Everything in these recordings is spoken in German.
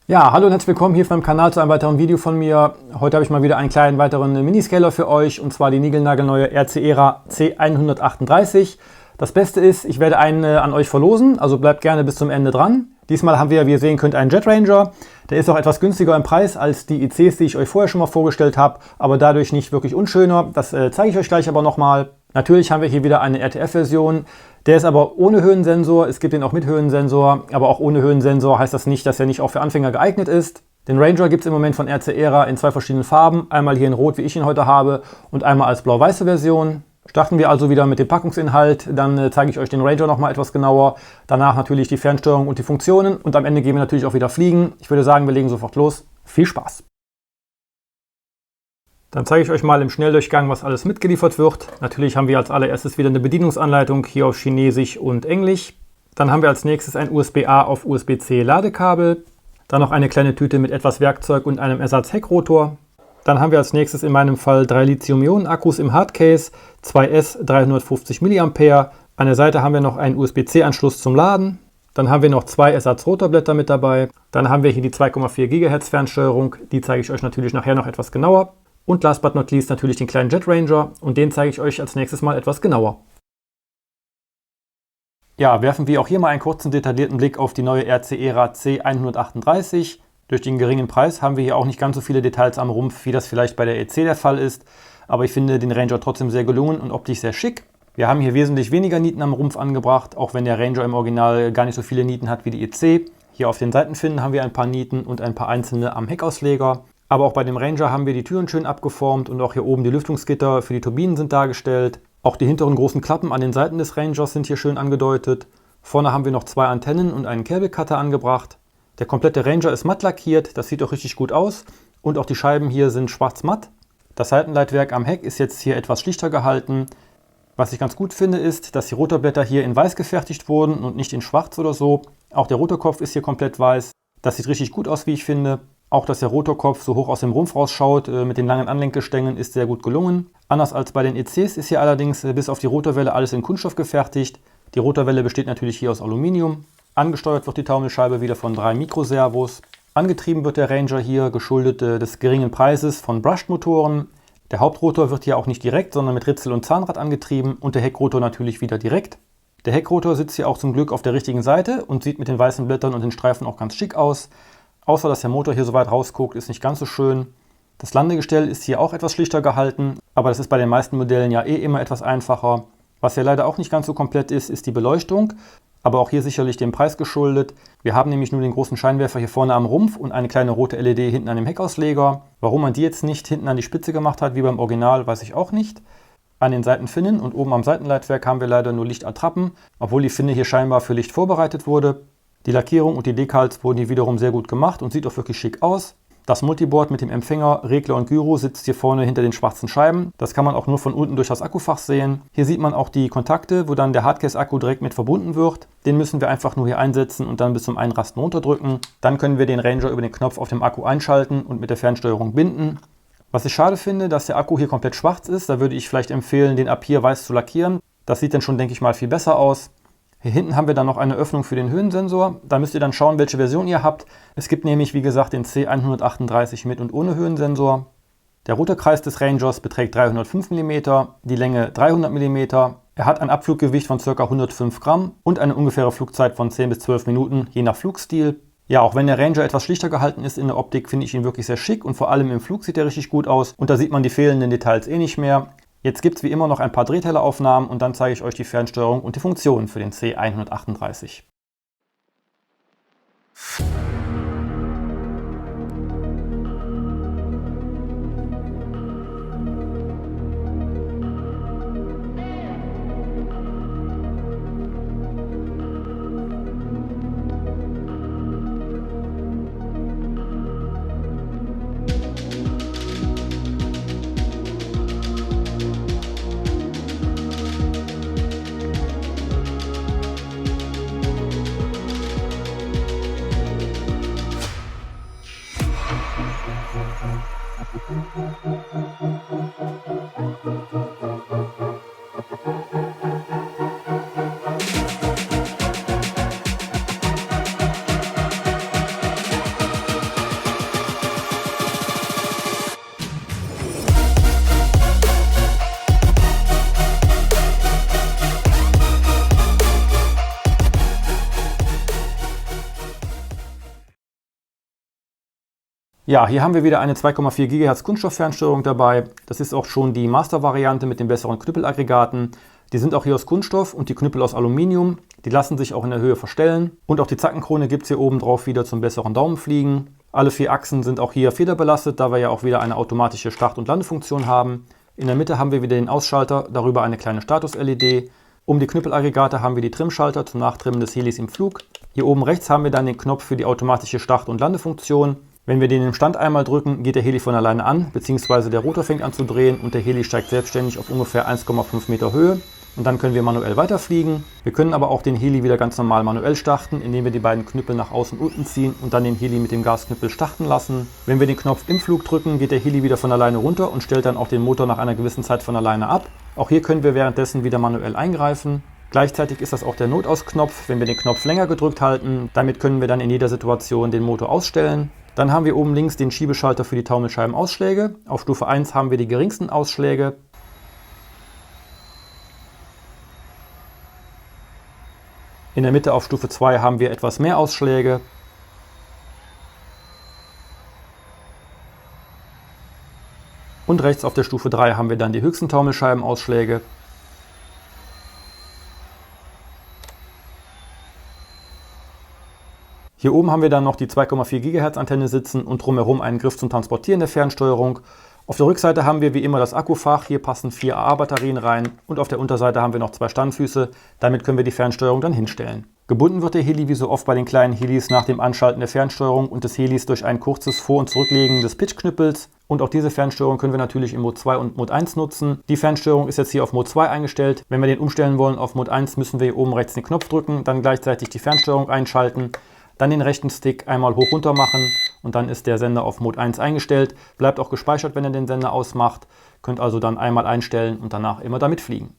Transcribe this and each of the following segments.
Ja, hallo und herzlich willkommen hier auf meinem Kanal zu einem weiteren Video von mir. Heute habe ich mal wieder einen kleinen weiteren Miniscaler für euch, und zwar die niegelnagelneue RC-Era C138. Das Beste ist, ich werde einen an euch verlosen, also bleibt gerne bis zum Ende dran. Diesmal haben wir, wie ihr sehen könnt, einen Jet Ranger. Der ist auch etwas günstiger im Preis als die ICs, die ich euch vorher schon mal vorgestellt habe, aber dadurch nicht wirklich unschöner. Das zeige ich euch gleich aber nochmal. Natürlich haben wir hier wieder eine RTF-Version. Der ist aber ohne Höhensensor. Es gibt den auch mit Höhensensor, aber auch ohne Höhensensor heißt das nicht, dass er nicht auch für Anfänger geeignet ist. Den Ranger gibt es im Moment von RC-Era in zwei verschiedenen Farben. Einmal hier in Rot, wie ich ihn heute habe, und einmal als blau-weiße Version. Starten wir also wieder mit dem Packungsinhalt, dann zeige ich euch den Ranger nochmal etwas genauer. Danach natürlich die Fernsteuerung und die Funktionen und am Ende gehen wir natürlich auch wieder fliegen. Ich würde sagen, wir legen sofort los. Viel Spaß! Dann zeige ich euch mal im Schnelldurchgang, was alles mitgeliefert wird. Natürlich haben wir als allererstes wieder eine Bedienungsanleitung, hier auf Chinesisch und Englisch. Dann haben wir als nächstes ein USB-A auf USB-C Ladekabel. Dann noch eine kleine Tüte mit etwas Werkzeug und einem Ersatz-Heckrotor. Dann haben wir als nächstes in meinem Fall 3 Lithium-Ionen-Akkus im Hardcase, 2S 350 mA. An der Seite haben wir noch einen USB-C-Anschluss zum Laden. Dann haben wir noch 2 Ersatz-Rotorblätter mit dabei. Dann haben wir hier die 2,4 GHz Fernsteuerung, die zeige ich euch natürlich nachher noch etwas genauer. Und last but not least natürlich den kleinen Jet Ranger, und den zeige ich euch als nächstes mal etwas genauer. Ja, werfen wir auch hier mal einen kurzen detaillierten Blick auf die neue RC-Era C138. Durch den geringen Preis haben wir hier auch nicht ganz so viele Details am Rumpf, wie das vielleicht bei der EC der Fall ist. Aber ich finde den Ranger trotzdem sehr gelungen und optisch sehr schick. Wir haben hier wesentlich weniger Nieten am Rumpf angebracht, auch wenn der Ranger im Original gar nicht so viele Nieten hat wie die EC. Hier auf den Seitenfinnen haben wir ein paar Nieten und ein paar einzelne am Heckausleger. Aber auch bei dem Ranger haben wir die Türen schön abgeformt und auch hier oben die Lüftungsgitter für die Turbinen sind dargestellt. Auch die hinteren großen Klappen an den Seiten des Rangers sind hier schön angedeutet. Vorne haben wir noch 2 Antennen und einen Cable Cutter angebracht. Der komplette Ranger ist matt lackiert, das sieht auch richtig gut aus. Und auch die Scheiben hier sind schwarz-matt. Das Seitenleitwerk am Heck ist jetzt hier etwas schlichter gehalten. Was ich ganz gut finde, ist, dass die Rotorblätter hier in weiß gefertigt wurden und nicht in schwarz oder so. Auch der Rotorkopf ist hier komplett weiß. Das sieht richtig gut aus, wie ich finde. Auch, dass der Rotorkopf so hoch aus dem Rumpf rausschaut mit den langen Anlenkgestängen, ist sehr gut gelungen. Anders als bei den ECs ist hier allerdings bis auf die Rotorwelle alles in Kunststoff gefertigt. Die Rotorwelle besteht natürlich hier aus Aluminium. Angesteuert wird die Taumelscheibe wieder von 3 Mikroservos. Angetrieben wird der Ranger hier, geschuldet des geringen Preises, von Brushed-Motoren. Der Hauptrotor wird hier auch nicht direkt, sondern mit Ritzel und Zahnrad angetrieben und der Heckrotor natürlich wieder direkt. Der Heckrotor sitzt hier auch zum Glück auf der richtigen Seite und sieht mit den weißen Blättern und den Streifen auch ganz schick aus. Außer dass der Motor hier so weit rausguckt, ist nicht ganz so schön. Das Landegestell ist hier auch etwas schlichter gehalten, aber das ist bei den meisten Modellen ja eh immer etwas einfacher. Was hier leider auch nicht ganz so komplett ist, ist die Beleuchtung, aber auch hier sicherlich dem Preis geschuldet. Wir haben nämlich nur den großen Scheinwerfer hier vorne am Rumpf und eine kleine rote LED hinten an dem Heckausleger. Warum man die jetzt nicht hinten an die Spitze gemacht hat, wie beim Original, weiß ich auch nicht. An den Seitenfinnen und oben am Seitenleitwerk haben wir leider nur Lichtattrappen, obwohl die Finne hier scheinbar für Licht vorbereitet wurde. Die Lackierung und die Decals wurden hier wiederum sehr gut gemacht und sieht auch wirklich schick aus. Das Multiboard mit dem Empfänger, Regler und Gyro sitzt hier vorne hinter den schwarzen Scheiben. Das kann man auch nur von unten durch das Akkufach sehen. Hier sieht man auch die Kontakte, wo dann der Hardcase-Akku direkt mit verbunden wird. Den müssen wir einfach nur hier einsetzen und dann bis zum Einrasten runterdrücken. Dann können wir den Ranger über den Knopf auf dem Akku einschalten und mit der Fernsteuerung binden. Was ich schade finde, dass der Akku hier komplett schwarz ist. Da würde ich vielleicht empfehlen, den ab hier weiß zu lackieren. Das sieht dann schon, denke ich mal, viel besser aus. Hier hinten haben wir dann noch eine Öffnung für den Höhensensor. Da müsst ihr dann schauen, welche Version ihr habt. Es gibt nämlich, wie gesagt, den C138 mit und ohne Höhensensor. Der Rotorkreis des Rangers beträgt 305 mm, die Länge 300 mm. Er hat ein Abfluggewicht von ca. 105 Gramm und eine ungefähre Flugzeit von 10 bis 12 Minuten, je nach Flugstil. Ja, auch wenn der Ranger etwas schlichter gehalten ist in der Optik, finde ich ihn wirklich sehr schick und vor allem im Flug sieht er richtig gut aus. Und da sieht man die fehlenden Details eh nicht mehr. Jetzt gibt es wie immer noch ein paar Drehteileraufnahmen und dann zeige ich euch die Fernsteuerung und die Funktionen für den C138. Ja, hier haben wir wieder eine 2,4 GHz Kunststofffernsteuerung dabei. Das ist auch schon die Master-Variante mit den besseren Knüppelaggregaten. Die sind auch hier aus Kunststoff und die Knüppel aus Aluminium. Die lassen sich auch in der Höhe verstellen. Und auch die Zackenkrone gibt es hier oben drauf wieder zum besseren Daumenfliegen. Alle 4 Achsen sind auch hier federbelastet, da wir ja auch wieder eine automatische Start- und Landefunktion haben. In der Mitte haben wir wieder den Ausschalter, darüber eine kleine Status-LED. Um die Knüppelaggregate haben wir die Trimschalter zum Nachtrimmen des Helis im Flug. Hier oben rechts haben wir dann den Knopf für die automatische Start- und Landefunktion. Wenn wir den im Stand einmal drücken, geht der Heli von alleine an, bzw. der Rotor fängt an zu drehen und der Heli steigt selbstständig auf ungefähr 1,5 Meter Höhe. Und dann können wir manuell weiterfliegen. Wir können aber auch den Heli wieder ganz normal manuell starten, indem wir die beiden Knüppel nach außen und unten ziehen und dann den Heli mit dem Gasknüppel starten lassen. Wenn wir den Knopf im Flug drücken, geht der Heli wieder von alleine runter und stellt dann auch den Motor nach einer gewissen Zeit von alleine ab. Auch hier können wir währenddessen wieder manuell eingreifen. Gleichzeitig ist das auch der Notausknopf, wenn wir den Knopf länger gedrückt halten. Damit können wir dann in jeder Situation den Motor ausstellen. Dann haben wir oben links den Schiebeschalter für die Taumelscheibenausschläge. Auf Stufe 1 haben wir die geringsten Ausschläge. In der Mitte auf Stufe 2 haben wir etwas mehr Ausschläge. Und rechts auf der Stufe 3 haben wir dann die höchsten Taumelscheibenausschläge. Hier oben haben wir dann noch die 2,4 GHz Antenne sitzen und drumherum einen Griff zum Transportieren der Fernsteuerung. Auf der Rückseite haben wir wie immer das Akkufach, hier passen 4 AA-Batterien rein und auf der Unterseite haben wir noch 2 Standfüße, damit können wir die Fernsteuerung dann hinstellen. Gebunden wird der Heli wie so oft bei den kleinen Helis nach dem Anschalten der Fernsteuerung und des Helis durch ein kurzes Vor- und Zurücklegen des Pitchknüppels. Und auch diese Fernsteuerung können wir natürlich in Mode 2 und Mode 1 nutzen. Die Fernsteuerung ist jetzt hier auf Mode 2 eingestellt. Wenn wir den umstellen wollen auf Mode 1, müssen wir hier oben rechts den Knopf drücken, dann gleichzeitig die Fernsteuerung einschalten. Dann den rechten Stick einmal hoch runter machen und dann ist der Sender auf Mode 1 eingestellt. Bleibt auch gespeichert, wenn ihr den Sender ausmacht. Könnt also dann einmal einstellen und danach immer damit fliegen.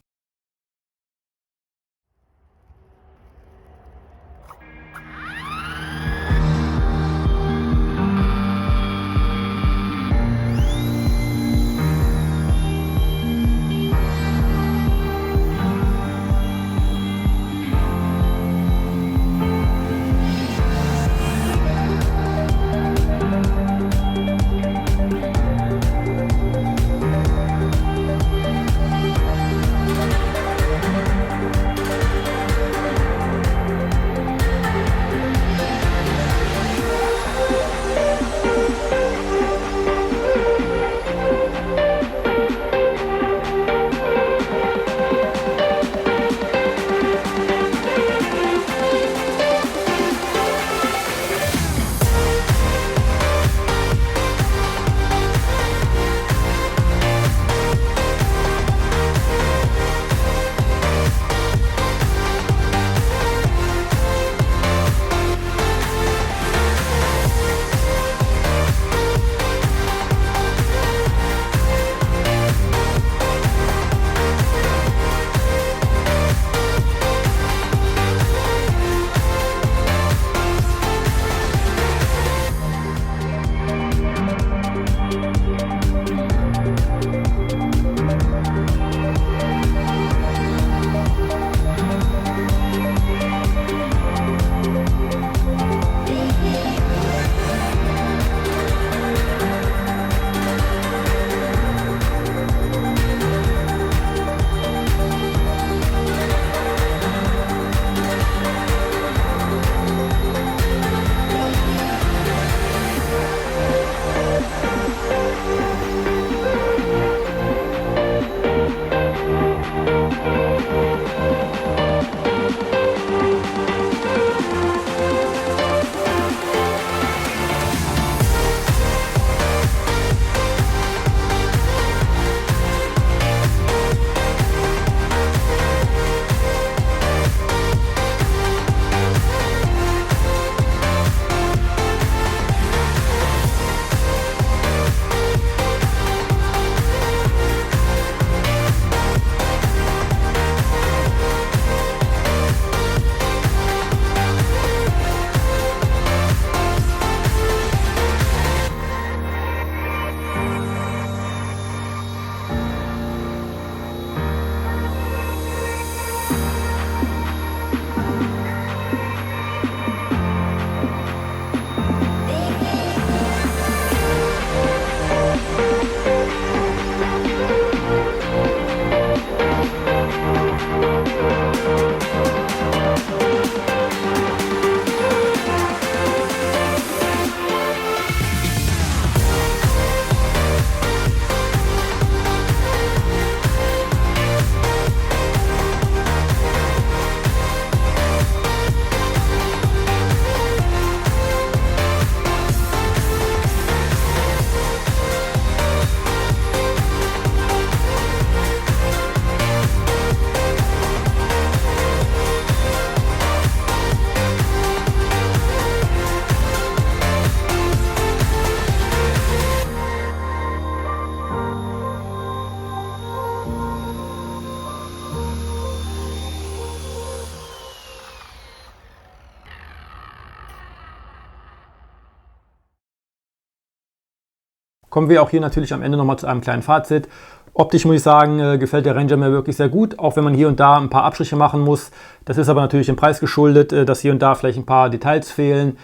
kommen wir auch hier natürlich am Ende nochmal zu einem kleinen Fazit. Optisch muss ich sagen, gefällt der Ranger mir wirklich sehr gut, auch wenn man hier und da ein paar Abstriche machen muss. Das ist aber natürlich dem Preis geschuldet, dass hier und da vielleicht ein paar Details fehlen.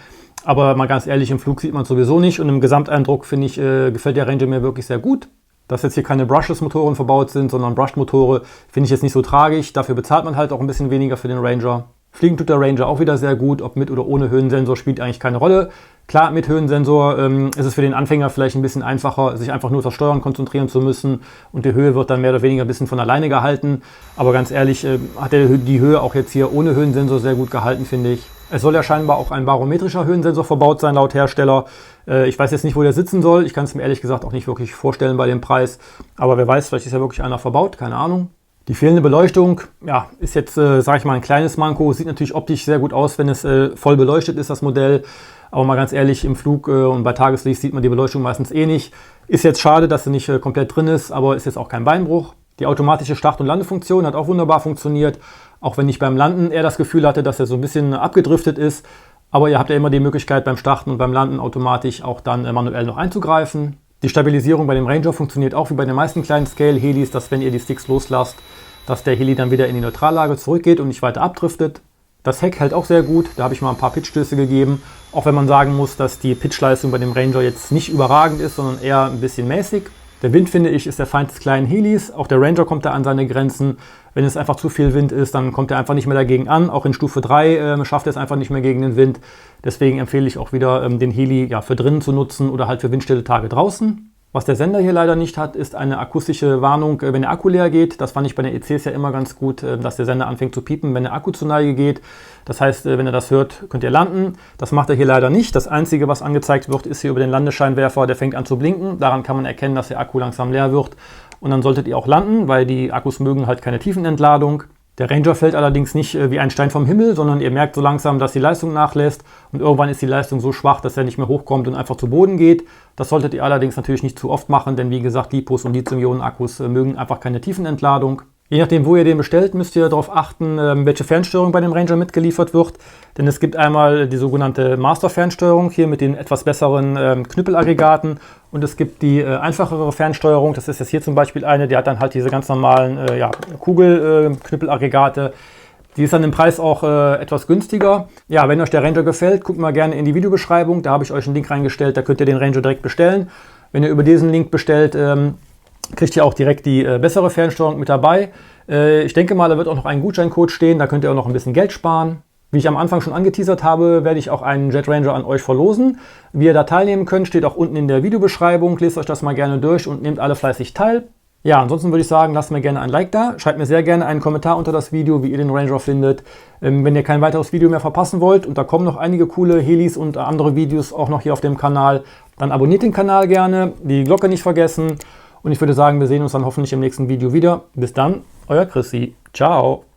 Aber mal ganz ehrlich, im Flug sieht man es sowieso nicht. Und im Gesamteindruck, finde ich, gefällt der Ranger mir wirklich sehr gut. Dass jetzt hier keine Brushless-Motoren verbaut sind, sondern Brushed-Motore, finde ich jetzt nicht so tragisch. Dafür bezahlt man halt auch ein bisschen weniger für den Ranger. Fliegen tut der Ranger auch wieder sehr gut, ob mit oder ohne Höhensensor spielt eigentlich keine Rolle. Klar, mit Höhensensor ist es für den Anfänger vielleicht ein bisschen einfacher, sich einfach nur auf das Steuern konzentrieren zu müssen und die Höhe wird dann mehr oder weniger ein bisschen von alleine gehalten. Aber ganz ehrlich, hat er die Höhe auch jetzt hier ohne Höhensensor sehr gut gehalten, finde ich. Es soll ja scheinbar auch ein barometrischer Höhensensor verbaut sein, laut Hersteller. Ich weiß jetzt nicht, wo der sitzen soll. Ich kann es mir ehrlich gesagt auch nicht wirklich vorstellen bei dem Preis. Aber wer weiß, vielleicht ist ja wirklich einer verbaut, keine Ahnung. Die fehlende Beleuchtung, ja, ist jetzt, sage ich mal, ein kleines Manko. Sieht natürlich optisch sehr gut aus, wenn es voll beleuchtet ist, das Modell. Aber mal ganz ehrlich, im Flug und bei Tageslicht sieht man die Beleuchtung meistens eh nicht. Ist jetzt schade, dass sie nicht komplett drin ist, aber ist jetzt auch kein Beinbruch. Die automatische Start- und Landefunktion hat auch wunderbar funktioniert. Auch wenn ich beim Landen eher das Gefühl hatte, dass er so ein bisschen abgedriftet ist. Aber ihr habt ja immer die Möglichkeit, beim Starten und beim Landen automatisch auch dann manuell noch einzugreifen. Die Stabilisierung bei dem Ranger funktioniert auch wie bei den meisten kleinen Scale-Helis, dass wenn ihr die Sticks loslasst, dass der Heli dann wieder in die Neutrallage zurückgeht und nicht weiter abdriftet. Das Heck hält auch sehr gut, da habe ich mal ein paar Pitchstöße gegeben, auch wenn man sagen muss, dass die Pitchleistung bei dem Ranger jetzt nicht überragend ist, sondern eher ein bisschen mäßig. Der Wind, finde ich, ist der Feind des kleinen Helis, auch der Ranger kommt da an seine Grenzen. Wenn es einfach zu viel Wind ist, dann kommt er einfach nicht mehr dagegen an, auch in Stufe 3 schafft er es einfach nicht mehr gegen den Wind. Deswegen empfehle ich auch wieder, den Heli ja, für drinnen zu nutzen oder halt für windstille Tage draußen. Was der Sender hier leider nicht hat, ist eine akustische Warnung, wenn der Akku leer geht. Das fand ich bei den ECs ja immer ganz gut, dass der Sender anfängt zu piepen, wenn der Akku zur Neige geht. Das heißt, wenn ihr das hört, könnt ihr landen. Das macht er hier leider nicht. Das Einzige, was angezeigt wird, ist hier über den Landescheinwerfer, der fängt an zu blinken. Daran kann man erkennen, dass der Akku langsam leer wird. Und dann solltet ihr auch landen, weil die Akkus mögen halt keine Tiefenentladung. Der Ranger fällt allerdings nicht wie ein Stein vom Himmel, sondern ihr merkt so langsam, dass die Leistung nachlässt und irgendwann ist die Leistung so schwach, dass er nicht mehr hochkommt und einfach zu Boden geht. Das solltet ihr allerdings natürlich nicht zu oft machen, denn wie gesagt, Lipos und Lithium-Ionen-Akkus mögen einfach keine Tiefenentladung. Je nachdem, wo ihr den bestellt, müsst ihr darauf achten, welche Fernsteuerung bei dem Ranger mitgeliefert wird. Denn es gibt einmal die sogenannte Master-Fernsteuerung hier mit den etwas besseren Knüppelaggregaten. Und es gibt die einfachere Fernsteuerung, das ist jetzt hier zum Beispiel eine, die hat dann halt diese ganz normalen Kugelknüppelaggregate. Die ist dann im Preis auch etwas günstiger. Ja, wenn euch der Ranger gefällt, guckt mal gerne in die Videobeschreibung. Da habe ich euch einen Link reingestellt, da könnt ihr den Ranger direkt bestellen. Wenn ihr über diesen Link bestellt, kriegt ihr auch direkt die bessere Fernsteuerung mit dabei. Ich denke mal, da wird auch noch ein Gutscheincode stehen, da könnt ihr auch noch ein bisschen Geld sparen. Wie ich am Anfang schon angeteasert habe, werde ich auch einen Jet Ranger an euch verlosen. Wie ihr da teilnehmen könnt, steht auch unten in der Videobeschreibung. Lest euch das mal gerne durch und nehmt alle fleißig teil. Ja, ansonsten würde ich sagen, lasst mir gerne ein Like da. Schreibt mir sehr gerne einen Kommentar unter das Video, wie ihr den Ranger findet. Wenn ihr kein weiteres Video mehr verpassen wollt und da kommen noch einige coole Helis und andere Videos auch noch hier auf dem Kanal, dann abonniert den Kanal gerne, die Glocke nicht vergessen. Und ich würde sagen, wir sehen uns dann hoffentlich im nächsten Video wieder. Bis dann, euer Chrissy. Ciao.